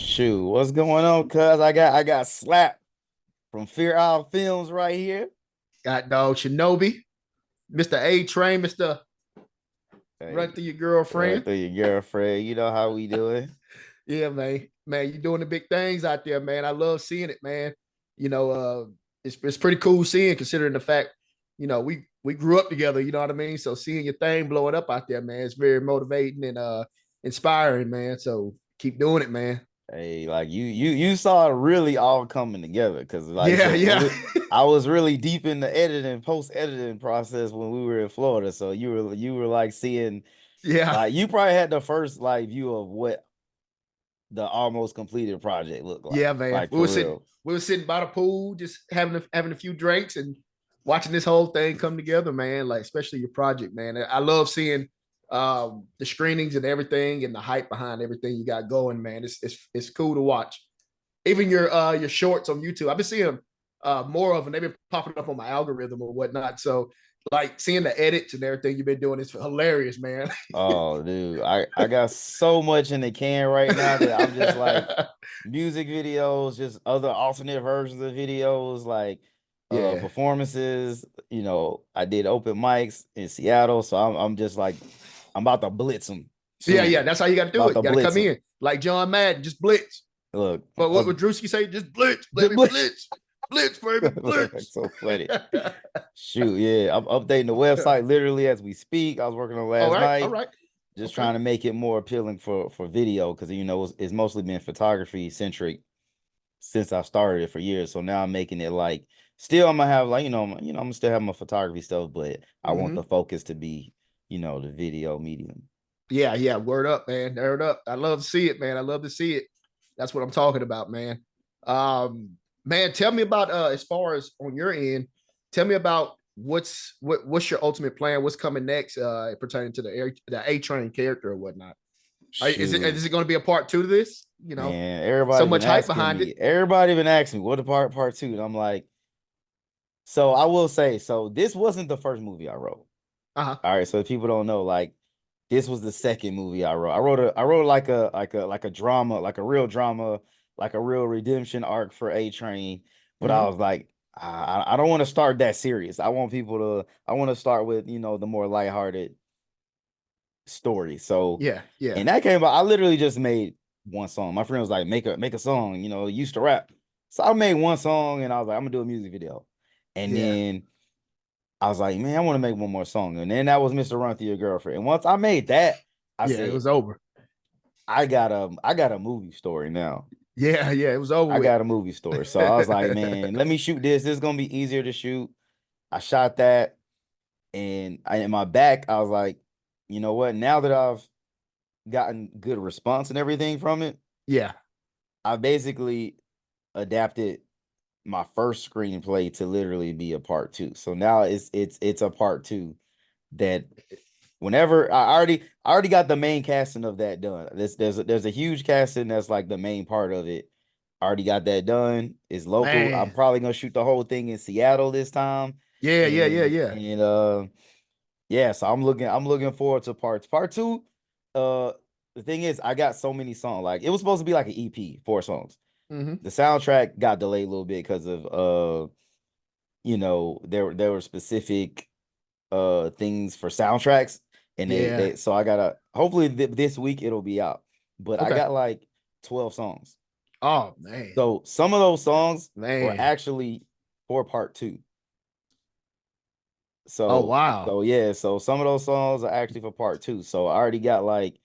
Shoot, what's going on, cuz? I got slapped from Fear Out Films right here. Got dog Shinobi, Mr. A Train, Mr. Run Hey, through your right girlfriend. through your girlfriend. You know how we doing. Yeah, man. Man, you doing the big things out there, man. I love seeing it, man. You know, it's pretty cool seeing considering the fact, we grew up together, you know what I mean? So seeing your thing blowing up out there, man, it's very motivating and inspiring, man. So keep doing it, man. Hey, like you saw it really all coming together because like Yeah, so yeah. I was really deep in the editing, post-editing process when we were in Florida. So you were like seeing Yeah. like you probably had the first like view of what the almost completed project looked Yeah, man. like for real. We were sitting by the pool, just having a few drinks and watching this whole thing come together, man. Like especially your project, man. I love seeing the screenings and everything and the hype behind everything you got going, man. It's cool to watch. Even your shorts on YouTube, I've been seeing more of them. They've been popping up on my algorithm or whatnot. So like seeing the edits and everything you've been doing is hilarious, man. Oh, dude, I got so much in the can right now that I'm just like music videos, just other alternate versions of videos, like Yeah. performances. I did open mics in Seattle, so I'm just like I'm about to blitz them Yeah, yeah, soon. that's how you got to do About it. You to got to blitz come them. in like John Madden, just blitz. Look, But what would Drewski say? Just blitz, just baby, blitz. blitz, blitz, baby, blitz. So funny. Shoot, yeah, I'm updating the website literally as we speak. I was working on All last right, all night. right, Just okay. trying to make it more appealing for video because it's mostly been photography centric since I started it for years. So now I'm making it like still I'm gonna have like I'm gonna still have my photography stuff, but I want the Mm-hmm. focus to be the video medium. Yeah, yeah. Word up, man. Word up. I love to see it, man. I love to see it. That's what I'm talking about, man. Um, man, tell me about as far as on your end. Tell me about what's your ultimate plan? What's coming next? Pertaining to the A Train character or whatnot. Shoot, Is it going to be a part two to this? man, So everybody been much hype asking behind it. me. Everybody been asking me what the part two, and I'm like, so I will say, so this wasn't the first movie I wrote. Uh huh. All right, so if people don't know, like this was the second movie I wrote. I wrote like a drama, like a real drama, like a real redemption arc for A Train. But I Mm-hmm. was like, I don't want to start that serious. I want to start with, the more lighthearted story. So Yeah, yeah, and that came out, I literally just made one song. My friend was like, make a song, used to rap. So I made one song and I was like, I'm gonna do a music video. And yeah, then I was like, man, I want to make one more song. And then that was Mr. Run Through Your Girlfriend. And once I made that, I yeah. It said, was over. I got a movie story now. Yeah, yeah. It was over I with. got a movie story. So I was like, man, let me shoot this. This is gonna be easier to shoot. I shot that and in my back, I was like, you know what? Now that I've gotten good response and everything from it, Yeah, I basically adapted my first screenplay to literally be a part two. So now it's a part two that whenever I already got the main casting of that done. There's a huge casting that's like the main part of it. I already got that done. It's local. I'm man. probably gonna shoot the whole thing in Seattle this time. Yeah, yeah, yeah, And yeah. and yeah, so I'm looking forward to parts. Part two, uh the thing is I got so many songs. Like it was supposed to be like an EP, 4 songs. Mm-hmm. The soundtrack got delayed a little bit because of there were specific things for soundtracks and Yeah. they so I gotta hopefully this week it'll be out, but I Okay. got like 12 songs, Oh man, so some of those songs were man. actually for part two. Oh so wow. so yeah, so some of those songs are actually for part two, so I already got like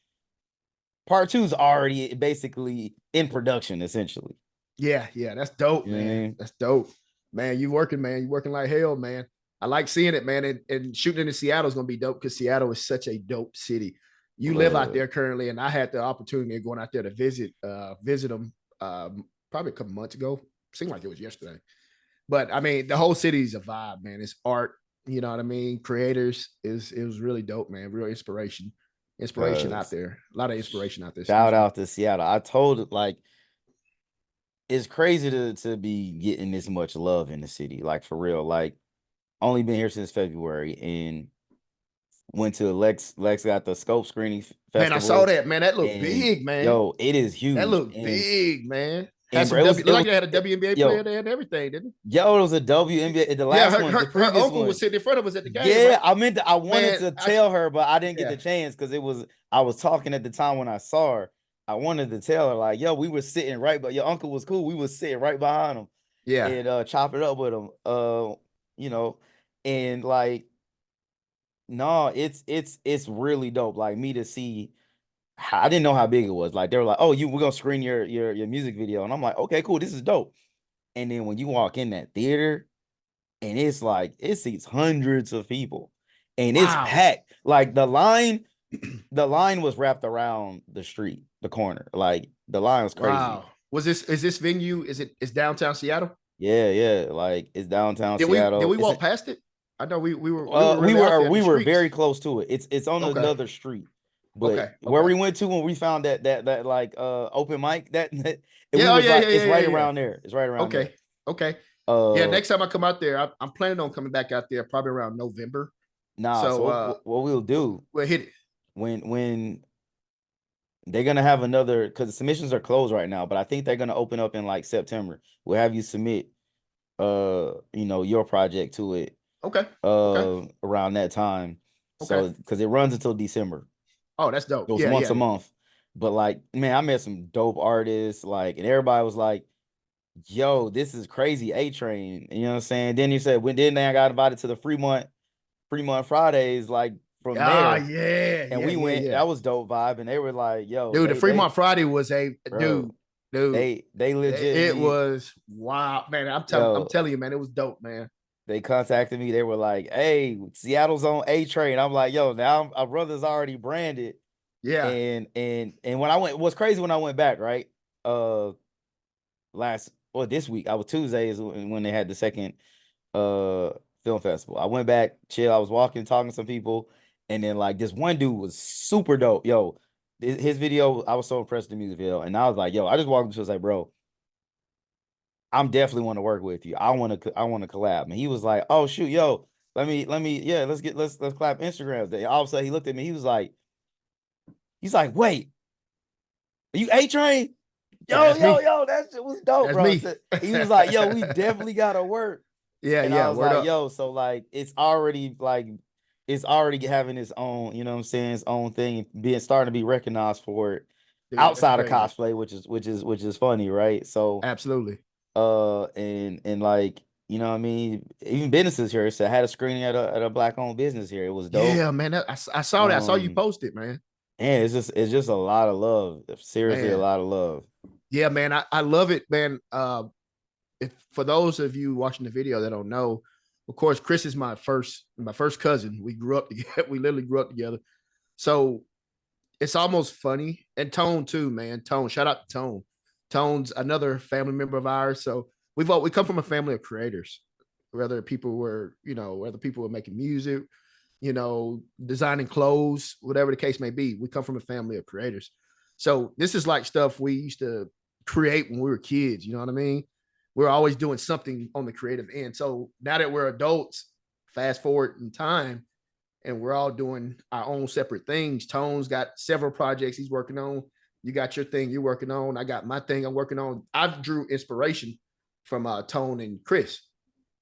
part two's already basically in production essentially. Yeah, yeah. That's dope, You know what I man. mean? That's dope, man. You working, man. You working like hell, man. I like seeing it, man. And shooting in Seattle is gonna be dope because Seattle is such a dope city. You live out Look, there currently, and I had the opportunity of going out there to visit them probably a couple months ago. Seemed like it was yesterday. But I mean, the whole city is a vibe, man. It's art, you know what I mean? Creators is it was really dope, man. Real inspiration. Inspiration out cause there. A lot of inspiration out there, shout excuse me. out to Seattle. I told it like it's crazy to be getting this much love in the city, like for real. Like only been here since February, and Went to Lex got the scope screening Man, I saw festival, that, man. That looked and big, man. yo, it is That huge. looked big, man. Had And bro, some looked like they had a WNBA player yo, there and everything, didn't it? yo, it was a WNBA. The Yeah, last her, one, the her her previous uncle was one. sitting in front of us at the game, Yeah, right? I wanted Man, to tell her, but I didn't get yeah, the chance because I was talking at the time when I saw her. I wanted to tell her, like, yo, we were sitting right, but your uncle was cool. We was sitting right behind him yeah. and chop it up with him. You know, and like, no, it's really dope. Like me to see I didn't know how big it was. Like they were like, "Oh, we're gonna screen your music video," and I'm like, "Okay, cool, this is dope." And then when you walk in that theater, and it's like it seats hundreds of people, and it's Wow. packed. Like the line was wrapped around the street, the corner. Like the line was crazy. Wow. Is this venue? Is downtown Seattle? Yeah, yeah. Like it's downtown Did Seattle. we It's walk past it? I know we were we really out were there in the we were very streets. close to it. It's on Okay. another street. But Okay. where Okay. we went to when we found that like open mic that and we Yeah. Oh was yeah. like Yeah. it's Yeah. Yeah. right Yeah. around there. It's right around there. Okay. Okay. Yeah. Uh Next time I come out there, I'm planning on coming back out there probably around November. nah, So so what we'll do we'll hit it. when they're gonna have another because the submissions are closed right now, but I think they're gonna open up in like September. We'll have you submit your project to it Okay. Okay. around that time. Okay. So because it runs until December. Oh, that's dope. It was Yeah. once Yeah. a month. But like, man, I met some dope artists, like, and everybody was like, yo, this is crazy, A Train. You know what I'm saying? Then you said when then I got invited to the Fremont Fridays, like from Ah, there. yeah. And Yeah. we Yeah. went, Yeah. that was dope vibe. And they were like, yo, Dude, the Fremont Friday was a bro, dude, dude. they It legitly, was wow, man. I'm yo, telling you, man, it was dope, man. they contacted me. They were like, hey, Seattle's on A Train. I'm like, yo, now our brother's already branded. Yeah. And when I went, what's crazy when I went back, right? Uh this week, I was Tuesday is when they had the second uh film festival. I went back, chill. I was walking, talking to some people, and then like this one dude was super dope. Yo, his video, I was so impressed with the music video. And I was like, yo, I just walked up to him and was like, bro, I'm definitely want to work with you. I want to collab. And he was like, oh shoot, yo, yeah, let's clap Instagrams. Then all of a sudden he looked at me, he's like, wait, are you A Train? Yeah, Yo, that's me. that shit was dope, That's bro. me. So he was like, yo, we definitely gotta work. Yeah, And yeah. I was Word like, up. yo, so like it's already having its own, you know what I'm saying, its own thing, being starting to be recognized for it Dude, that's outside of crazy. cosplay, which is funny, right? So Absolutely. and like, you know what I mean, even businesses here. So I had a screening at a black owned business here. It was dope. Yeah, man. I saw that. I saw you Um post it, man. and it's just a lot of love. Seriously, a Man. lot of love. Yeah, man. I love it, man. If for those of you watching the video that don't know, of course, Chris is my first cousin. We grew up together. We literally grew up together. So it's almost funny. And Tone too, man. Tone, shout out to Tone. Tone's another family member of ours. So we come from a family of creators. Whether people were making music, designing clothes, whatever the case may be. We come from a family of creators. So this is like stuff we used to create when we were kids. You know what I mean? We're always doing something on the creative end. So now that we're adults, fast forward in time, and we're all doing our own separate things. Tone's got several projects he's working on. You got your thing you're working on. I got my thing I'm working on. I drew inspiration from Tone and Chris,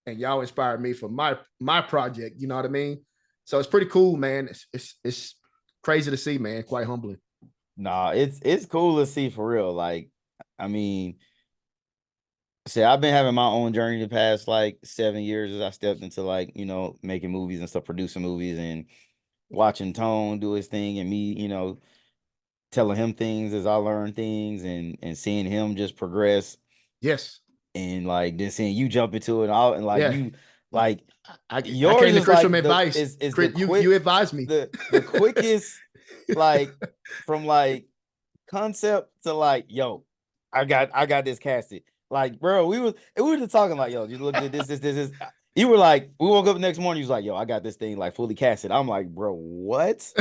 and y'all inspired me for my project. You know what I mean? So it's pretty cool, man. It's crazy to see, man. Quite humbling. Nah, it's cool to see for real. Like, I mean, see, I've been having my own journey the past like 7 years as I stepped into like, making movies and stuff, producing movies and watching Tone do his thing and me, telling him things as I learn things and seeing him just progress Yes. and like then seeing you jump into it all and like Yeah. you like I yours came to is Chris like from the advice. is the Chris, quick you advised me. the quickest like from like concept to like yo I got this casted like bro we were just talking like yo just look at this you were like we woke up the next morning you was like yo I got this thing like fully casted I'm like bro what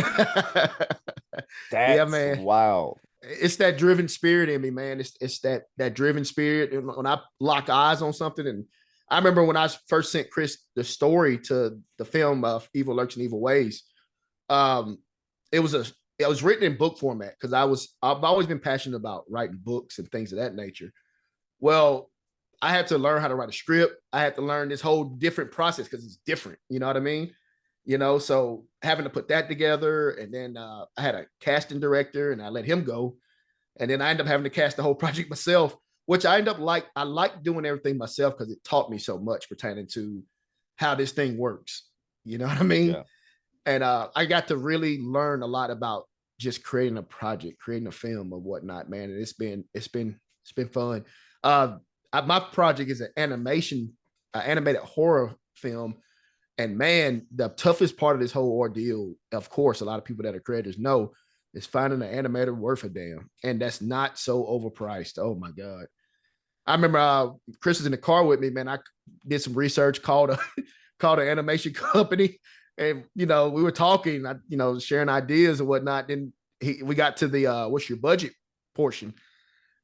Yeah, that's man. wild It's that driven spirit in me, man. It's that driven spirit. And when I lock eyes on something, and I remember when I first sent Chris the story to the film of Evil Lurks and Evil Ways. Um, it was written in book format because I've always been passionate about writing books and things of that nature. Well, I had to learn how to write a script. I had to learn this whole different process because it's different. You know what I mean? So having to put that together, and then I had a casting director, and I let him go, and then I ended up having to cast the whole project myself, which I like doing everything myself because it taught me so much pertaining to how this thing works. You know what I mean? Yeah. And I got to really learn a lot about just creating a project, creating a film or whatnot, man. And it's been fun. My project is an animated horror film. And man, the toughest part of this whole ordeal, of course, a lot of people that are creators know, is finding an animator worth a damn, and that's not so overpriced. Oh my god! I remember Chris was in the car with me, man. I did some research, called called an animation company, and we were talking, sharing ideas and whatnot. Then we got to the what's your budget portion,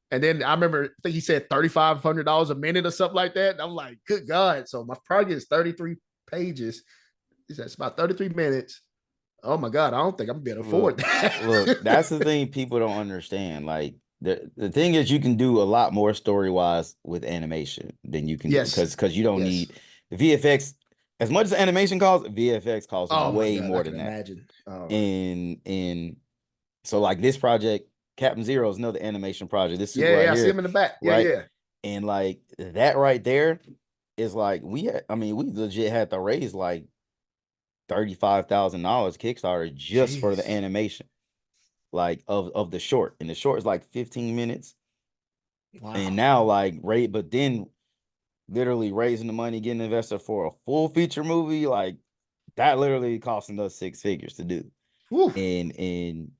and then I remember I think he said $3,500 a minute or something like that. And I'm like, good God! So my project is 33 pages. He said it's about 33 minutes. Oh my God, I don't think I'm gonna be able to afford that. Look, that's the thing people don't understand. Like the thing is, you can do a lot more story wise with animation than you can do Yes, because you don't yes. need the VFX as much as animation costs. VFX costs Oh my way God, I more can than that. imagine. Oh, And so like this project, Captain Zero is another animation project. This suit yeah, right yeah. I see here, him in the back. Yeah, right? yeah. And like that right there is like I mean, we legit had to raise like $35,000 Kickstarter just for the Jeez. animation, like of the short. And the short is like 15 minutes. And Wow. now like but then literally raising the money, getting an investor for a full feature movie, like that literally costing us 6 figures to do. Whew. And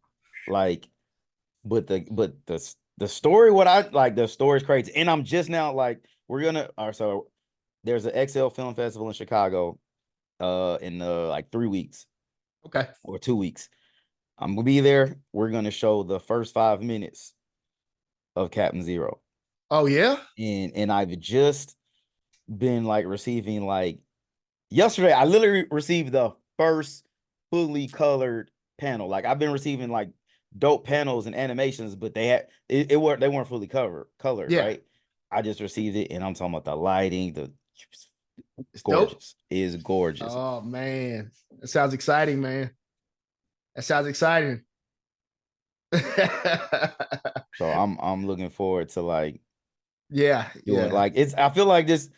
like, but the story, what I like, the story's crazy. And I'm just now like, so there's an XL Film Festival in Chicago in like 3 weeks Okay. or 2 weeks. I'm gonna be there. We're gonna show the first 5 minutes of Captain Zero. Oh yeah. And I've just been like receiving like yesterday, I literally received the first fully colored panel. Like I've been receiving like dope panels and animations, but they weren't fully colored, Yeah. right? I just received it, and I'm talking about the lighting, the It's dope. gorgeous. It is gorgeous. Oh man, that sounds exciting, man. That sounds exciting. So I'm looking forward to like Yeah, doing yeah, like I feel like this,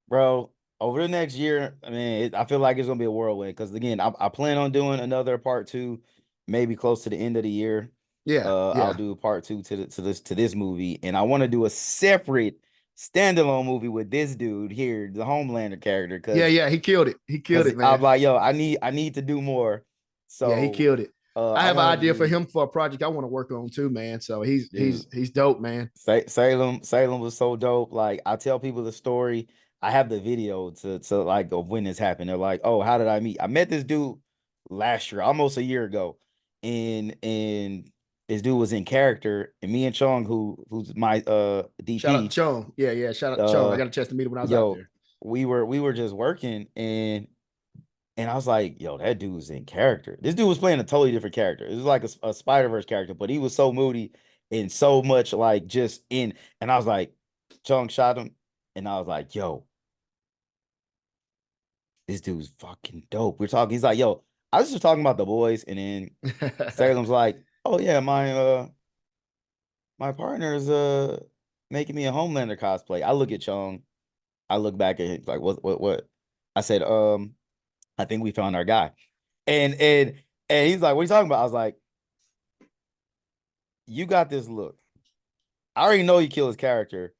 bro, over the next year. I mean, I feel like it's gonna be a whirlwind because again, I plan on doing another part two, maybe close to the end of the year. yeah, I'll yeah, do part two to this movie, and I want to do a separate standalone movie with this dude here, the Homelander character, yeah, because yeah. He killed it. He killed it, I'm man. like, yo, I need to do more. Yeah, he So killed it. I I have an want to idea for do, him for a project I want to work on too, man. So he's dude. he's he's dope, man. Salem was so dope. Like I tell people the story. I have the video to like of when this happened. They're like, "Oh, how did I meet?" I met this dude last year, almost a year ago, and this dude was in character, and me and Chong, who's my Shout out to DP, Chong. Yeah, yeah. Shout out to Chong. I uh, got a chance to meet him when I was out yo, there. we were just working, and I was like, yo, that dude was in character. This dude was playing a totally different character. It was like a Spider-Verse character, but he was so moody and so much like just in. And I was like, Chung shot him. And I was like, yo, this dude's fucking dope. We're talking. He's like, yo, I was just talking about the boys. And then Salem's like, oh yeah, my partner's making me a Homelander cosplay. I look at Chung. I look back at him like, what? I said, I think we found our guy. And he's like, what are you talking about? I was like, you got this look. I already know you kill his character.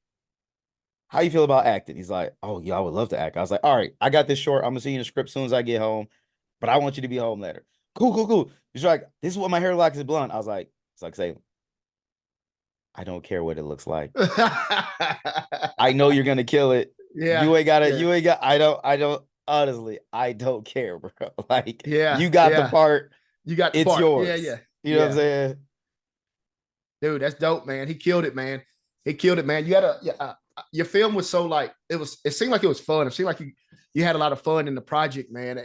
How you feel about acting? He's like, oh yeah, I would love to act. I was like, all right, I got this short. I'm gonna see you in the script as soon as I get home, but I want you to be home later. Cool, cool, cool. He's like, this is what my hair looks is blonde. I was like, it's like say, I don't care what it looks like. I know you're gonna kill it. Yeah, yeah, I don't honestly, I don't care, bro. Like yeah, you got the yeah. part, You got the it's part. Yeah, yours. yeah, You know what I'm yeah. saying? Dude, that's dope, man. He killed it, man. He killed it, man. You had a yeah, your film was so like it was. It seemed like it was fun. It seemed like you had a lot of fun in the project, man.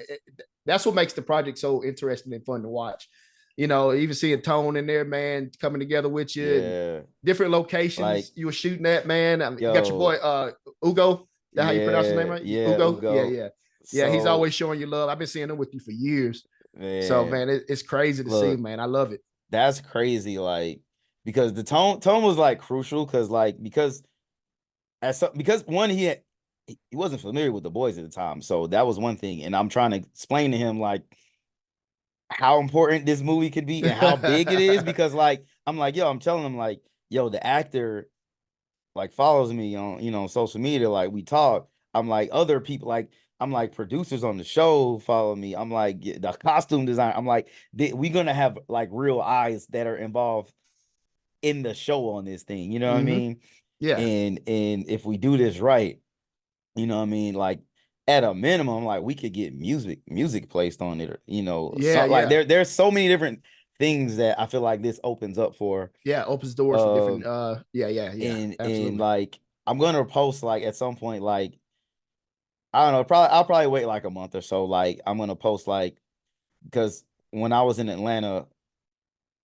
that's what makes the project so interesting and fun to watch. You know, even seeing Tone in there, man, coming together with you and Yeah. different Like, locations you were shooting at, man. I mean, you got your boy yo, Ugo. That how you pronounce his name, yeah, right? yeah, Ugo. Yeah, Ugo. yeah, yeah. He's So, always showing you love. I've been seeing him with you for years. So man, man, it's crazy to see, look, man. I love it. that's crazy. Like, because the tone was like crucial because because one he wasn't familiar with the boys at the time, so that was one thing. And I'm trying to explain to him like how important this movie could be and how big it is because like I'm like, yo, I'm telling him like, yo, the actor like follows me on social media, like we talk. I'm like other people like I'm like producers on the show follow me. I'm like the costume design. I'm like we gonna have like real eyes that are involved in the show on this thing. You know what I Mm-hmm. mean? Yeah, And if we do this right, you know what I mean? Like at a minimum, like we could get music placed on it, or, yeah, so like yeah, there's so many different things that I feel like this opens up for. yeah. Opens doors for different. Um, Yeah, yeah, yeah. and Absolutely. like I'm gonna post like at some point, like I don't know, I'll probably wait like a month or so. Like I'm gonna post like because when I was in Atlanta,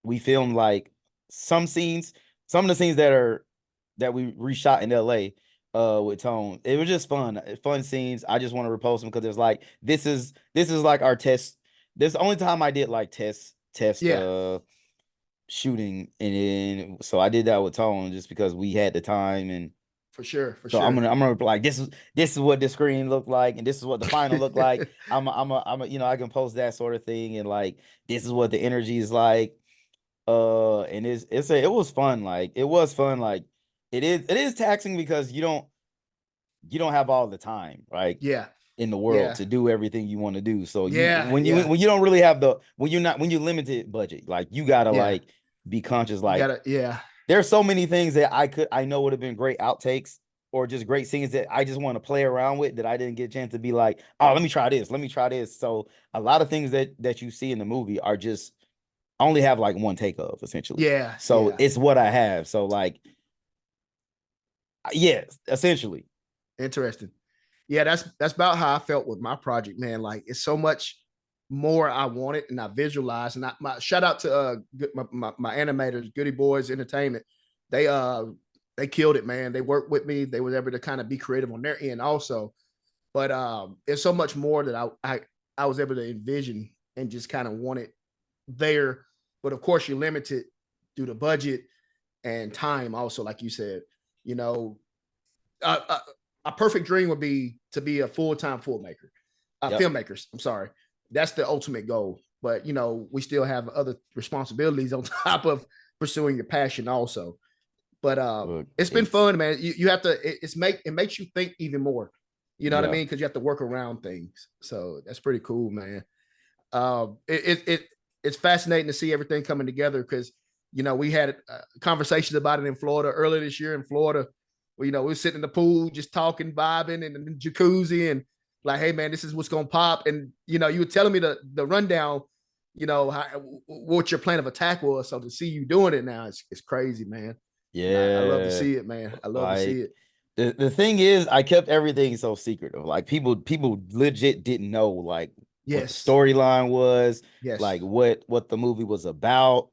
we filmed like some scenes, some of the scenes that we reshot in LA with Tone. It was just fun scenes. I just want to repost them because it's like this is like our test. This is the only time I did like test Yeah, shooting, and then so I did that with Tone just because we had the time. And for sure, for so I'm sure. gonna I'm gonna be like this is what the screen looked like and this is what the final looked like. I can post that sort of thing, and like this is what the energy is like. And it was fun. Like it was fun. Like it is taxing because you don't have all the time, like Yeah, in the world yeah, to do everything you want to do. So you yeah, yeah, when you don't really have when you're limited budget, like you gotta yeah. like be conscious. You Like gotta, yeah, there's so many things that I know would have been great outtakes or just great scenes that I just want to play around with that I didn't get a chance to be like, oh, let me try this. So a lot of things that you see in the movie are just I only have like one take of essentially. yeah, So yeah. it's what I have. So like, yes, essentially. Interesting. Yeah, that's about how I felt with my project, man. Like it's so much more I wanted and I visualized. And my shout out to my animators, Goody Boys Entertainment. They they killed it, man. They worked with me. They were able to kind of be creative on their end also. But it's so much more that I was able to envision and just kind of want it there. But of course, you're limited due to budget and time, also, like you said. You know, a perfect dream would be to be a full-time Yep. filmmakers. I'm sorry, that's the ultimate goal. But you know, we still have other responsibilities on top of pursuing your passion, also. But Look, it's been it's fun, man. You have to. It makes you think even more. You know what I yeah. mean? Because you have to work around things. So that's pretty cool, man. It's fascinating to see everything coming together because you know we had conversations about it in Florida earlier this year in Florida. Where, you know, we were sitting in the pool just talking, vibing, and the jacuzzi, and like, hey man, this is what's gonna pop. And you know, you were telling me the rundown. You know how, what your plan of attack was. So to see you doing it now, it's crazy, man. And I love to Yeah. see it, man. I love to see Like it. the thing is, I kept everything so secretive. Like people legit didn't know like what the Yes, storyline was, yes, like what the movie was about.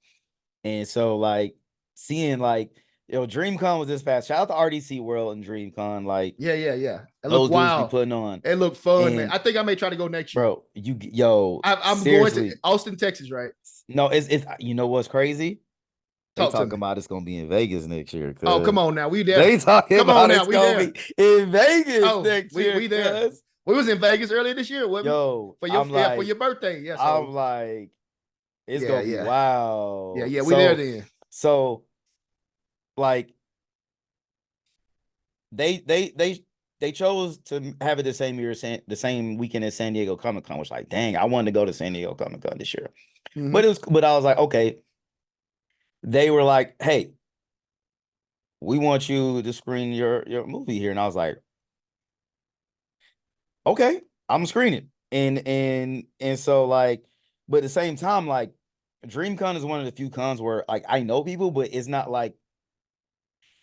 And so like seeing like DreamCon was this past. Shout out to RDC World and DreamCon. Like yeah, yeah, yeah. It looked those dudes be wild. putting on. It looked fun, man. And I think I may try to go next year. bro, I'm going to seriously, Austin, Texas, right? no, it's you know what's crazy? They Talk to talking me. about it's gonna be in Vegas next year, Oh, come cuz on now. We there. they talking Come on about now. it's We gonna there. be in Vegas Oh, next year, we there. cuz. We was in Vegas earlier this year, wasn't we? Yo, For your yeah, for your birthday. Yeah. I'm So like, it's yeah, gonna be yeah. Yeah, wild. yeah. We there then. So like they they they they chose to have it the same year, the same weekend as San Diego Comic Con. Was like, dang, I wanted to go to San Diego Comic Con this year, Mm-hmm. but I was like, okay. They were like, hey, we want you to screen your movie here, and I was like, okay, I'm screening, and so like, but at the same time, like, DreamCon is one of the few cons where like I know people, but it's not like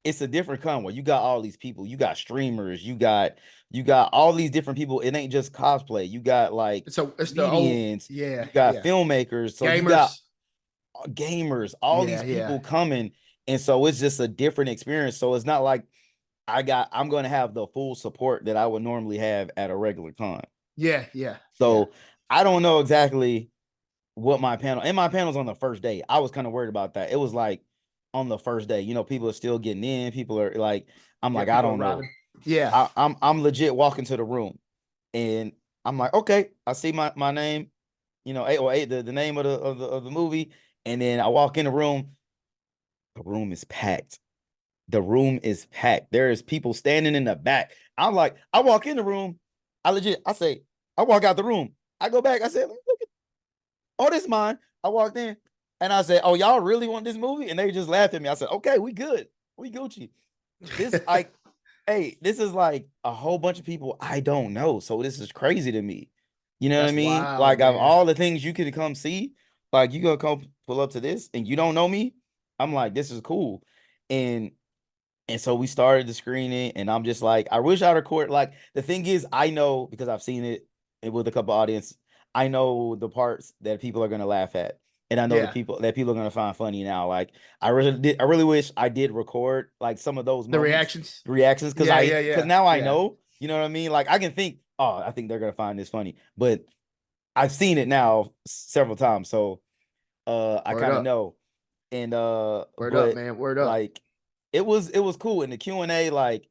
it's a different con where you got all these people, you got streamers, you got all these different people. It ain't just cosplay. You got like So it's the old, comedians, yeah, you got yeah, filmmakers, so you got gamers, gamers, all yeah, these yeah, people coming. And so it's just a different experience. So it's not like I'm going to have the full support that I would normally have at a regular con. yeah, yeah, yeah, So I don't know exactly what my panel, and my panel's on the first day. I was kind of worried about that. It was like on the first day, people are still getting in. People are like, I'm yeah. like, I People don't know. arriving. Yeah, I'm legit walking to the room, and I'm like, okay, I see my name, the name of the movie, and then I walk in the room. The room is packed. The room is packed. There is people standing in the back. I'm like, I walk in the room. I say, I walk out the room. I go back. I said, look at, oh, this is mine. I walked in and I said, oh, y'all really want this movie? And they just laughed at me. I said, okay, we good. We Gucci. This, like, hey, this is like a whole bunch of people I don't know. So this is crazy to me. You know what I that's mean? wild, Like, of man. all the things you could come see, like, you gonna come pull up to this and you don't know me. I'm like, this is cool. And so we started the screening, and I'm just like, I wish I record. Like, the thing is, I know because I've seen it with a couple audience. I know the parts that people are gonna laugh at, and I know the Yeah, people that people are gonna find funny now. Like, I really wish I did record like some of those the moments, reactions. reactions, Yeah, yeah, because yeah, now I yeah. know. You know what I mean? Like, I can think, oh, I think they're gonna find this funny, but I've seen it now several times, so I Word kind of up, know. And word up, but man. Word up. like it was cool in the Q&A, like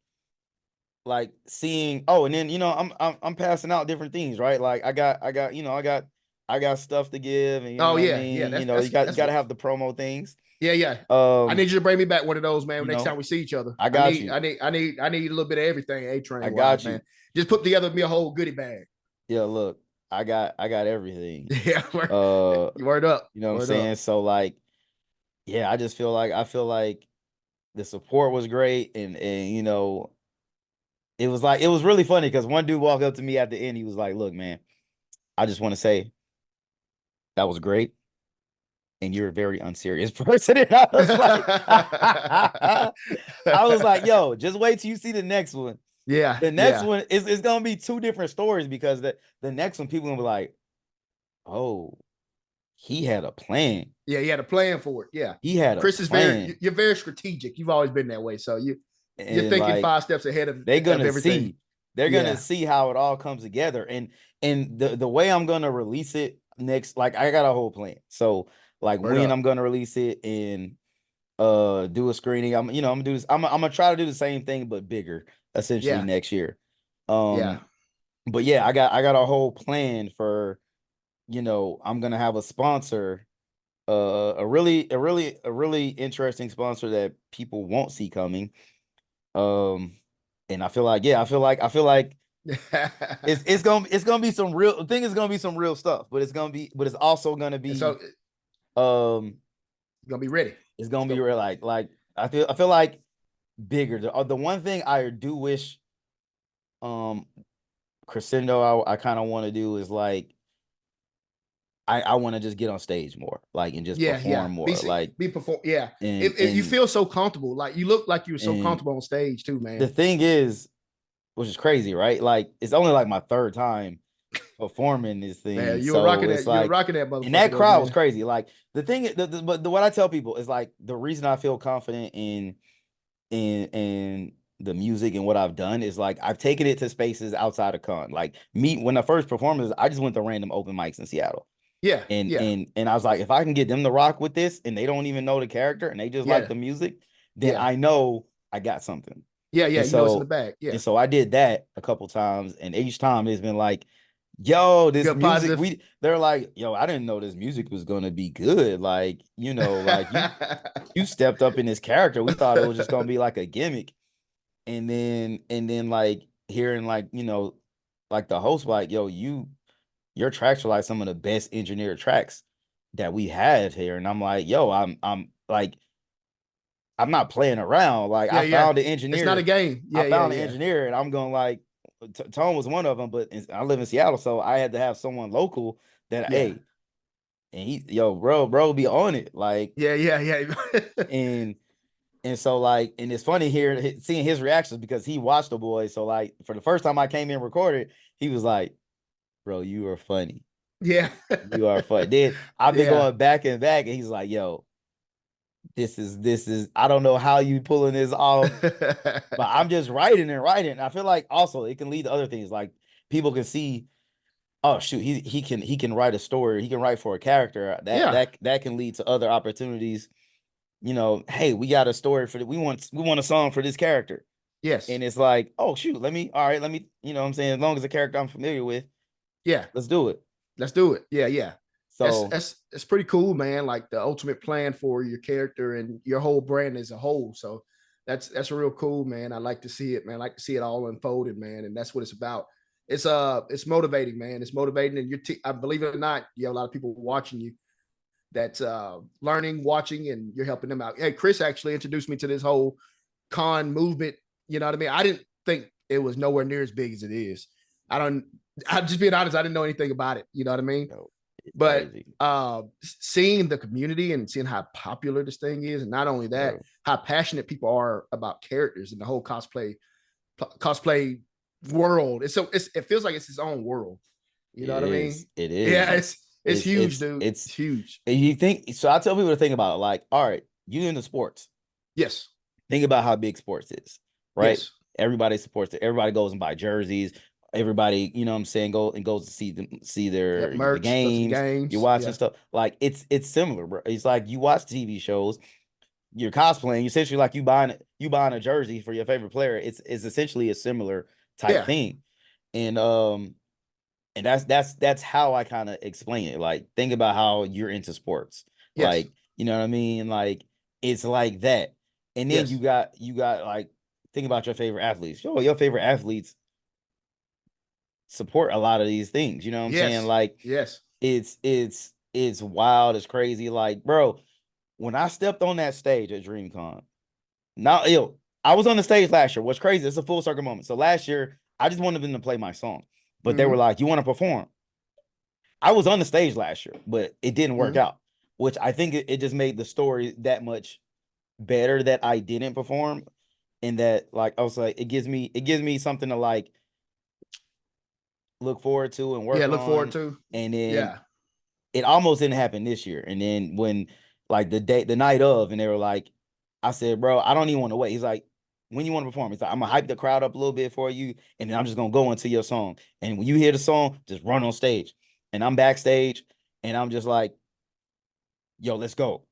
seeing, oh, and then I'm passing out different things, right? Like I got stuff to give, and you know Oh what I yeah, yeah. mean? That's You that's got that's to have the promo things. yeah, yeah. I Um, need you to bring me back one of those, man. you Next know, time we see each other, I I got need, you. I need, I need, I need a little bit of everything. A I train wise, got man. you. Just put together me a whole goodie bag. Yeah, look, I got everything. Yeah, Uh, word up, you know what I'm word up. saying? So like, yeah, I feel like the support was great, and it was really funny because one dude walked up to me at the end. He was like, "Look, man, I just want to say that was great, and you're a very unserious person." And I was like, I was like, "Yo, just wait till you see the next one. Yeah, The next yeah, one is gonna be two different stories because the next one people gonna be like, oh, he had a plan. yeah. You had a plan for it. Yeah, He had a Chris is very. plan, You're very strategic. You've always been that way. So you're and thinking like." 5 steps ahead They're of gonna everything. see. They're gonna Yeah, see how it all comes together. And the way I'm gonna release it next, like I got a whole plan. So like word when up. I'm gonna release it and do a screening, I'm gonna do this. I'm gonna try to do the same thing but bigger, essentially Yeah, next year. yeah. But yeah, I got a whole plan for, I'm gonna have a sponsor, a really interesting sponsor that people won't see coming. Um and I feel like it's gonna be some real thing. It's gonna be some real stuff, but it's also gonna And so be um you're gonna be ready. it's It's gonna be gonna, real, like I feel like bigger. The one thing I do wish um crescendo I kind of want to do is like I want to just get on stage more, like, and just yeah, yeah. perform more, like, Be perform. Yeah, and if you and feel so comfortable, like you look like you were so and comfortable on stage too, the man. thing is, which is crazy, right? Like, it's only like my third time performing this Man, thing. you were rocking So it's that. You were like, rocking that and motherfucker that though, crowd was man. crazy. Like, the thing, but what I tell people is like the reason I feel confident in the music and what I've done is like I've taken it to spaces outside of con. Like me, when the first performance, I just went to random open mics in Seattle. Yeah, And yeah, and and I was like, if I can get them to rock with this and they don't even know the character and they just like yeah, the music, then yeah, I know I got something. yeah, yeah. And You know it's in the so bag. Yeah, and so I did that a couple times, and each time it's been like, yo, this good music, positive. they're like, yo, I didn't know this music was gonna be good. Like, like you stepped up in this character. We thought it was just gonna be like a gimmick. And then like hearing like, like the host like, yo, your tracks are like some of the best engineered tracks that we had here. And I'm like, yo, I'm like, I'm not playing around. Like, Yeah, I yeah. found an It's not a engineer. game. I Yeah, yeah, found an yeah, engineer, and I'm going like, Tone was one of them, but I live in Seattle, so I had to have someone local that, yeah, hey, and yo, bro, be on it, like, yeah, yeah, yeah. and And so like, and it's funny here seeing his reactions because he watched The Boys. So like, for the first time I came in and recorded, he was like, "Bro, you are funny. Yeah. You are funny." Then I've been Yeah. going back and back, and he's like, "Yo, this is. I don't know how you pulling this off, but I'm just writing and writing." I feel like also it can lead to other things. Like people can see, oh shoot, he can write a story. He can write for a character. That Yeah. that that can lead to other opportunities. Hey, we got a story for we want a song for this character. Yes. And it's like, oh shoot, let me, what I'm saying, as long as a character I'm familiar with, Yeah. let's do it. Let's do it. Yeah. Yeah. So That's pretty cool, man. Like the ultimate plan for your character and your whole brand as a whole. So that's real cool, man. I like to see it, man. I like to see it all unfolded, man. And that's what it's about. It's motivating, man. It's motivating, and I believe it or not, you have a lot of people watching you that's learning, watching, and you're helping them out. Hey, Chris actually introduced me to this whole con movement. You know what I mean? I didn't think it was nowhere near as big as it is. I don't. I'm just being honest. I didn't know anything about it. You know what I mean? it's But crazy. seeing the community and seeing how popular this thing is, and not only that, Bro. how passionate people are about characters and the whole cosplay world. It feels like it's its own world. You know It what I is. mean? It Yeah, is. it's huge, It's dude. it's It's huge. and you think so. I tell people to think about it like, all right, you into sports. Yes. Think about how big sports is, right? Yes. Everybody supports it. Everybody goes and buy jerseys. Everybody, you know what I'm saying, goes to see Yep. the Merch. Go to the games. You're games. watching Yeah. stuff. Like it's similar, bro. It's like you watch TV shows, you're cosplaying, essentially like you buying a jersey for your favorite player. It's essentially a similar type Yeah. thing. And that's how I kind of explain it. Like, think about how you're into sports. Yes. Like, you know what I mean? Like, it's like that. And then you Yes. got you got like, think about your favorite athletes. Your favorite athletes support a lot of these things. You know what I'm saying? Yes. Like, Yes. it's wild, it's crazy. Like, bro, when I stepped on that stage at DreamCon, now I was on the stage last year. What's crazy? It's a full circle moment. So last year, I just wanted them to play my song, but they were Mm-hmm. like, "You want to perform?" I was on the stage last year, but it didn't work Mm-hmm. out, which I think it just made the story that much better that I didn't perform. And that, like, I was like, it gives me something to like look forward to and Yeah. work Look forward on. to. And then Yeah. it almost didn't happen this year. And then when, like, the night of, and they were like, I said, "Bro, I don't even want to wait." He's like, "When you want to perform?" He's like, "I'm gonna hype the crowd up a little bit for you, and then I'm just gonna go into your song. And when you hear the song, just run on stage." And I'm backstage, and I'm just like, "Yo, let's go."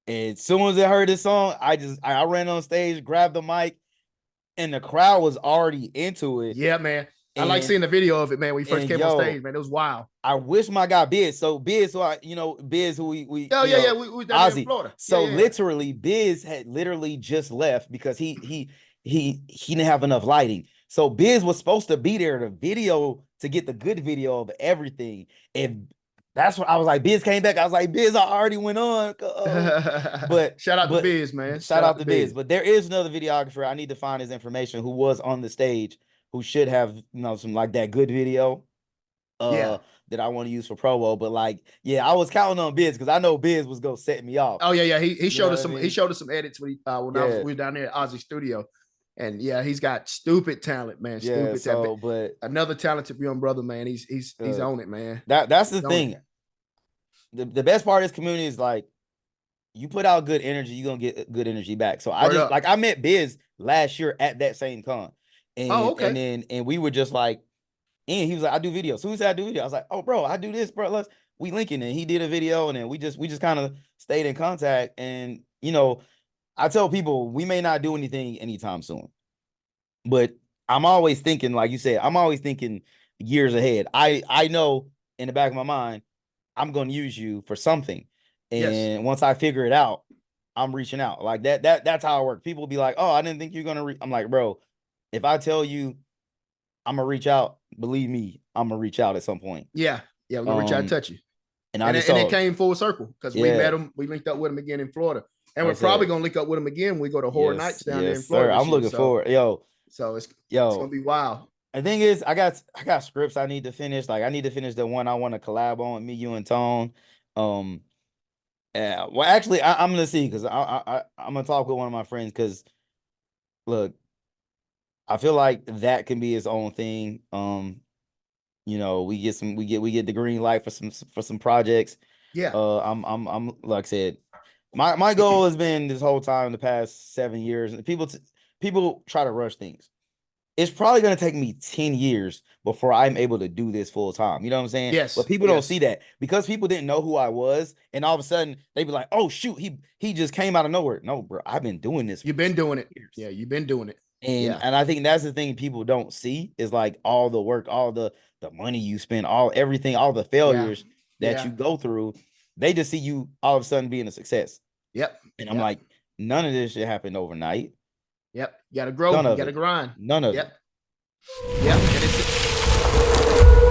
And as soon as I heard this song, I ran on stage, grabbed the mic, and the crowd was already into it. Yeah, man. I like And seeing the video of it, man. When you first and came on yo, stage, man, it was wild. I wish my guy Biz. So Biz, Biz, who we Oh yeah, yeah. We was down there in Ozzy. Florida. Yeah, So yeah, yeah. literally, Biz had literally just left because he didn't have enough lighting. So Biz was supposed to be there to get the good video of everything. And that's what I was like. Biz came back. I was like, Biz, I already went on. But Shout out to but Biz, man. shout Shout out out to to Biz. Biz. But there is another videographer. I need to find his information who was on the stage who should have some like that good video Yeah. uh that I want to use for promo. But like, yeah, I was counting on Biz because I know Biz was gonna set me off. Oh yeah, yeah. He You know showed what us I some. He mean? showed us some edits when Yeah, we were down there at Ozzy Studio, and yeah, he's got stupid talent, man. yeah. Stupid talent. So, but Another talented young brother, man. He's uh on it, man. that's the He's on it. thing. The best part of this community is like, you put out good energy, you're gonna get good energy back. So I Word just, up. like, I met Biz last year at that same con. Oh, And okay. then we were just like, and he was like, "I do videos." So he said, "I do video." I was like, "Oh, bro, I do this, bro. We linking." And he did a video, and then we just kind of stayed in contact. And I tell people we may not do anything anytime soon, but I'm always thinking, like you said, I'm always thinking years ahead. I know in the back of my mind, I'm going to use you for something. Yes. And once I figure it out, I'm reaching out. Like that's how it works. People be like, "Oh, I didn't think you're going to I'm like, "Bro, if I tell you I'm going to reach out, believe me, I'm going to reach out at some point." Yeah. Yeah. We're gonna reach out and Um touch you. and I And just it saw, came full circle because we met yeah, him. We linked up with him again in Florida, and I we're probably said, gonna link up with him again when we go to Horror "Yes, Nights down there in yes, Florida sir. this I'm year. looking So forward." Yo, it's gonna yo, be wild. the thing is, I got scripts I need to finish. Like, I need to finish the one I want to collab on with me, you, and Tone. Um Yeah. Well, actually, I'm gonna see because I'm gonna talk with one of my friends because look, I feel like that can be its own thing. We get the green light for some projects. Yeah. I'm like I said, my goal has been this whole time, the past 7 years, and people try to rush things. It's probably going to take me 10 years before I'm able to do this full time. You know what I'm saying? But Yes. people don't Yes. see that because people didn't know who I was. And all of a sudden they be like, oh, shoot, he just came out of nowhere. No, bro, I've been doing this You've for been doing it. years. Yeah, you've been doing it. And Yeah. and I think that's the thing people don't see is like all the work, all the money you spend, all everything, all the Yeah. failures that Yeah. you go through. They just see you all of a sudden being a success. Yep. And I'm Yep. like, none of this shit happened overnight. Yep. You gotta grow. None You of gotta it. grind. None of Yep. it. Yep. And it's